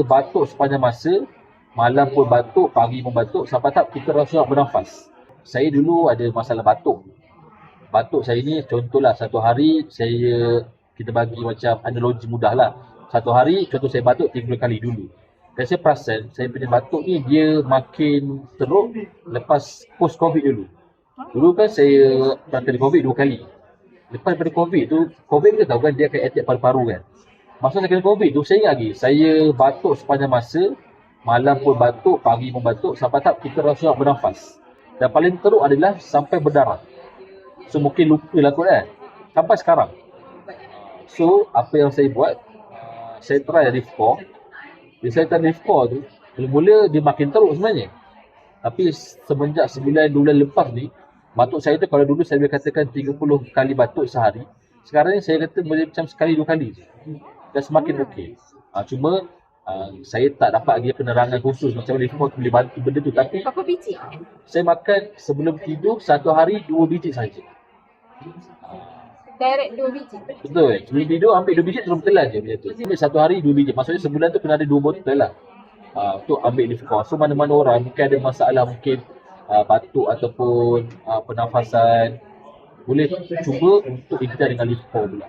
Batuk sepanjang masa, malam pun batuk, pagi pun batuk, sampai tak kita rasa nak bernafas. Saya dulu ada masalah batuk. Batuk saya ni contohlah satu hari kita bagi macam analogi mudah lah. Satu hari contoh saya batuk 30 kali dulu. Dan saya perasan saya punya batuk ni dia makin teruk lepas post COVID dulu. Dulu kan saya pernah kena COVID 2 kali. Lepas daripada COVID tu, COVID kita tahu kan dia akan attack paru-paru kan. Masa saya kena COVID tu, saya ingat lagi, saya batuk sepanjang masa, malam pun batuk, pagi pun batuk, sampai tak kita rasa nak bernafas. Dan paling teruk adalah sampai berdarah. So mungkin lupa lah kot kan, sampai sekarang. So apa yang saya buat, saya try Rifco. Bila saya try Rifco tu, mula-mula dia makin teruk sebenarnya. Tapi semenjak 9 bulan lepas ni, batuk saya tu kalau dulu saya boleh katakan 30 kali batuk sehari, sekarang ni saya kata boleh macam sekali 2 kali je. Dan semakin okey. Cuma saya tak dapat lagi penerangan khusus macam mana Rifco boleh bantu benda tu. Tapi berapa biji? Saya makan sebelum tidur satu hari 2 biji saja. Direct 2 biji? Betul. Sebelum tidur ambil 2 biji terus telan je macam tu. Ambil satu hari 2 biji. Maksudnya sebulan tu kena ada 2 botol lah. Untuk ambil Rifco. So mana-mana orang mungkin ada masalah mungkin batuk ataupun pernafasan, boleh cuba untuk ikhtiar dengan Rifco pula.